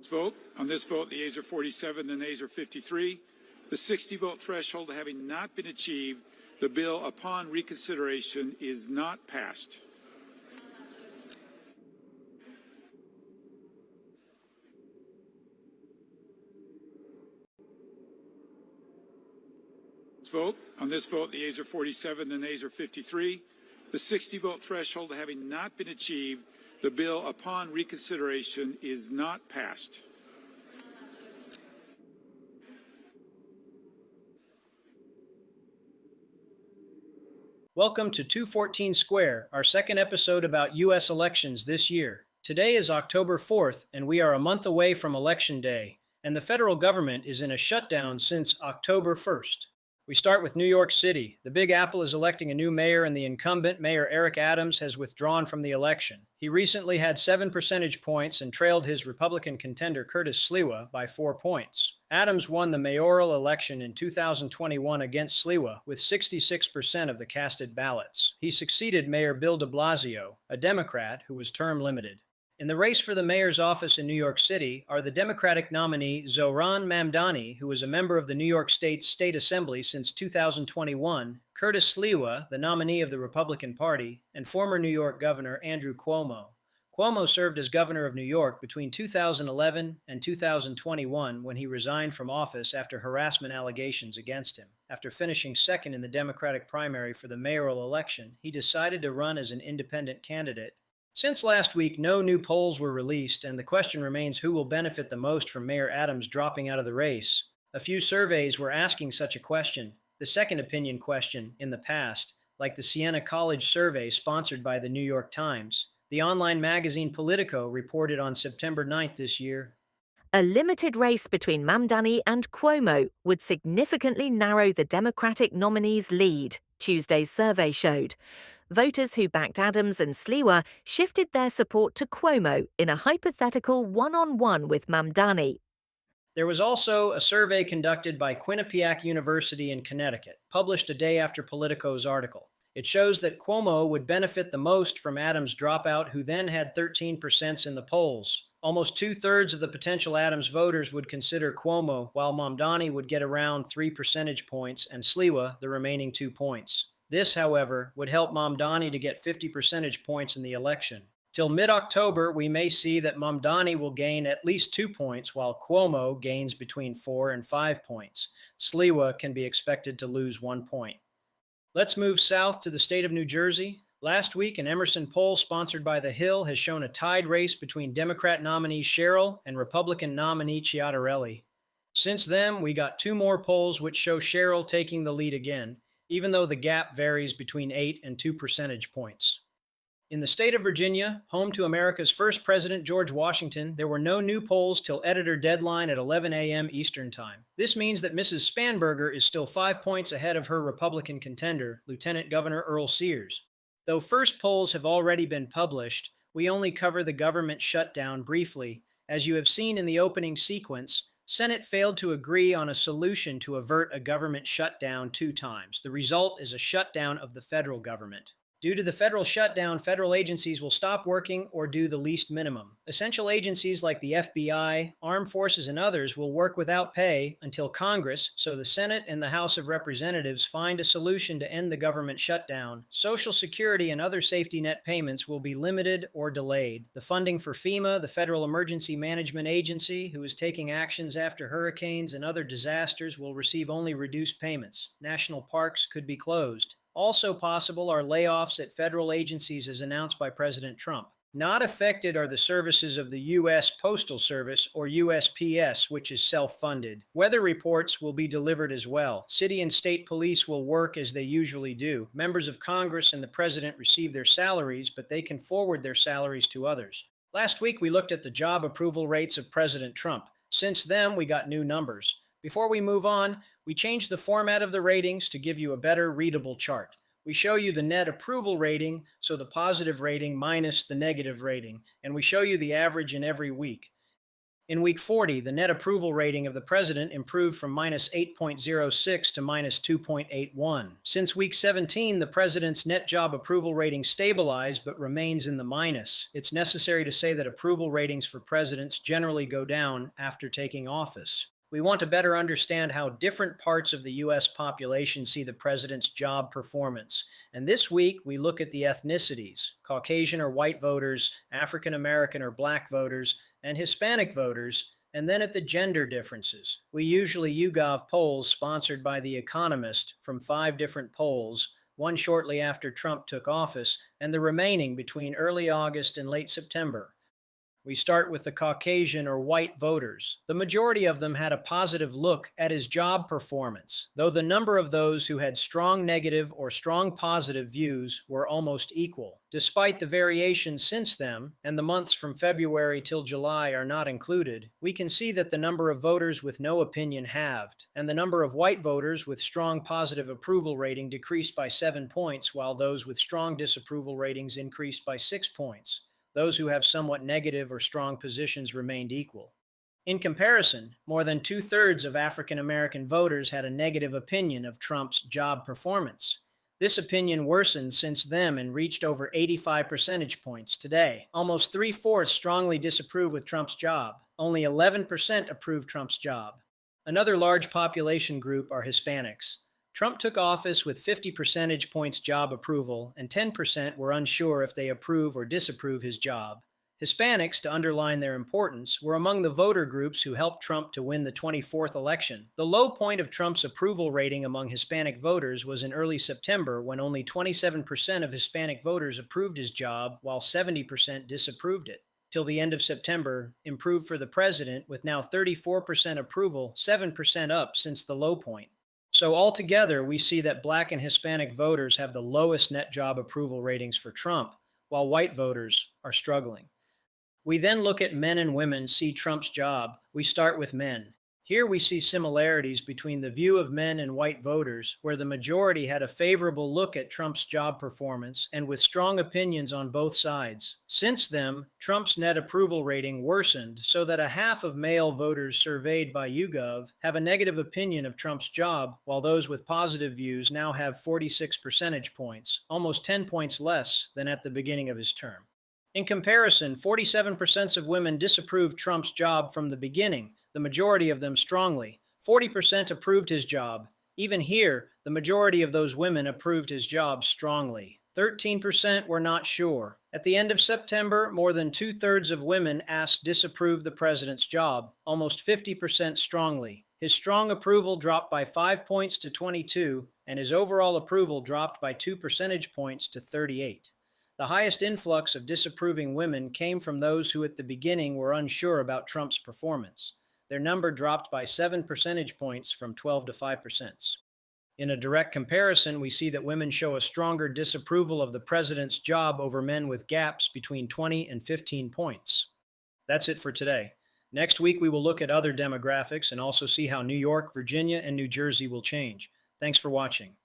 Vote. On this vote, the ayes are 47, the nays are 53. The 60-vote threshold having not been achieved, the bill upon reconsideration is not passed. Vote. On this vote, the ayes are 47, the nays are 53. The 60-vote threshold having not been achieved, the bill upon reconsideration is not passed. Welcome to 214 Square, our second episode about U.S. elections this year. Today is October 4th, and we are a month away from Election Day, and the federal government is in a shutdown since October 1st. We start with New York City. The Big Apple is electing a new mayor, and the incumbent, Mayor Eric Adams, has withdrawn from the election. He recently had 7 percentage points and trailed his Republican contender, Curtis Sliwa, by 4 points. Adams won the mayoral election in 2021 against Sliwa with 66% of the casted ballots. He succeeded Mayor Bill de Blasio, a Democrat who was term limited. In the race for the mayor's office in New York City are the Democratic nominee Zohran Mamdani, who was a member of the New York State State Assembly since 2021, Curtis Sliwa, the nominee of the Republican Party, and former New York Governor Andrew Cuomo. Cuomo served as governor of New York between 2011 and 2021 when he resigned from office after harassment allegations against him. After finishing second in the Democratic primary for the mayoral election, he decided to run as an independent candidate. Since last week, no new polls were released, and the question remains who will benefit the most from Mayor Adams dropping out of the race. A few surveys were asking such a question, the second opinion question in the past, like the Siena College survey sponsored by the New York Times. The online magazine Politico reported on September 9th this year. A limited race between Mamdani and Cuomo would significantly narrow the Democratic nominee's lead, Tuesday's survey showed. Voters who backed Adams and Sliwa shifted their support to Cuomo in a hypothetical one-on-one with Mamdani. There was also a survey conducted by Quinnipiac University in Connecticut, published a day after Politico's article. It shows that Cuomo would benefit the most from Adams' dropout, who then had 13% in the polls. Almost 2/3 of the potential Adams voters would consider Cuomo, while Mamdani would get around 3 percentage points and Sliwa the remaining 2 points. This, however, would help Mamdani to get 50 percentage points in the election. Till mid-October, we may see that Mamdani will gain at least 2 points, while Cuomo gains between 4 and 5 points. Sliwa can be expected to lose 1 point. Let's move south to the state of New Jersey. Last week, an Emerson poll sponsored by The Hill has shown a tied race between Democrat nominee Sherrill and Republican nominee Chiatarelli. Since then, we got 2 more polls which show Sherrill taking the lead again, even though the gap varies between 8 and 2 percentage points. In the state of Virginia, home to America's first president, George Washington, there were no new polls till editor deadline at 11 a.m. Eastern Time. This means that Mrs. Spanberger is still 5 points ahead of her Republican contender, Lieutenant Governor Earl Sears. Though first polls have already been published, we only cover the government shutdown briefly. As you have seen in the opening sequence, Senate failed to agree on a solution to avert a government shutdown 2 times. The result is a shutdown of the federal government. Due to the federal shutdown, federal agencies will stop working or do the least minimum. Essential agencies like the FBI, armed forces, and others will work without pay until Congress, so the Senate and the House of Representatives, find a solution to end the government shutdown. Social Security and other safety net payments will be limited or delayed. The funding for FEMA, the Federal Emergency Management Agency, who is taking actions after hurricanes and other disasters, will receive only reduced payments. National parks could be closed. Also possible are layoffs at federal agencies as announced by President Trump. Not affected are the services of the U.S. Postal Service, or USPS, which is self-funded. Weather reports will be delivered as well. City and state police will work as they usually do. Members of Congress and the President receive their salaries, but they can forward their salaries to others. Last week we looked at the job approval rates of President Trump. Since then, we got new numbers. Before we move on, we changed the format of the ratings to give you a better readable chart. We show you the net approval rating, so the positive rating minus the negative rating, and we show you the average in every week. In week 40, the net approval rating of the president improved from minus 8.06 to minus 2.81. Since week 17, the president's net job approval rating stabilized but remains in the minus. It's necessary to say that approval ratings for presidents generally go down after taking office. We want to better understand how different parts of the U.S. population see the president's job performance. And this week, we look at the ethnicities: Caucasian or white voters, African American or black voters, and Hispanic voters, and then at the gender differences. We usually YouGov polls sponsored by The Economist from 5 different polls, one shortly after Trump took office, and the remaining between early August and late September. We start with the Caucasian or white voters. The majority of them had a positive look at his job performance, though the number of those who had strong negative or strong positive views were almost equal. Despite the variations since then, and the months from February till July are not included, we can see that the number of voters with no opinion halved, and the number of white voters with strong positive approval rating decreased by 7 points, while those with strong disapproval ratings increased by 6 points. Those who have somewhat negative or strong positions remained equal. In comparison, more than 2/3 of African American voters had a negative opinion of Trump's job performance. This opinion worsened since then and reached over 85 percentage points today. Almost 3/4 strongly disapprove with Trump's job. Only 11% approve Trump's job. Another large population group are Hispanics. Trump took office with 50 percentage points job approval, and 10% were unsure if they approve or disapprove his job. Hispanics, to underline their importance, were among the voter groups who helped Trump to win the 24th election. The low point of Trump's approval rating among Hispanic voters was in early September, when only 27% of Hispanic voters approved his job, while 70% disapproved it. Till the end of September, improved for the president, with now 34% approval, 7% up since the low point. So altogether, we see that black and Hispanic voters have the lowest net job approval ratings for Trump, while white voters are struggling. We then look at men and women see Trump's job. We start with men. Here we see similarities between the view of men and white voters, where the majority had a favorable look at Trump's job performance and with strong opinions on both sides. Since then, Trump's net approval rating worsened so that a half of male voters surveyed by YouGov have a negative opinion of Trump's job, while those with positive views now have 46 percentage points, almost 10 points less than at the beginning of his term. In comparison, 47% of women disapproved Trump's job from the beginning, the majority of them strongly. 40% approved his job. Even here, the majority of those women approved his job strongly. 13% were not sure. At the end of September, more than 2/3 of women asked disapprove the president's job, almost 50% strongly. His strong approval dropped by 5 points to 22, and his overall approval dropped by 2 percentage points to 38. The highest influx of disapproving women came from those who at the beginning were unsure about Trump's performance. Their number dropped by 7 percentage points from 12 to 5%. In a direct comparison, we see that women show a stronger disapproval of the president's job over men with gaps between 20 and 15 points. That's it for today. Next week, we will look at other demographics and also see how New York, Virginia, and New Jersey will change. Thanks for watching.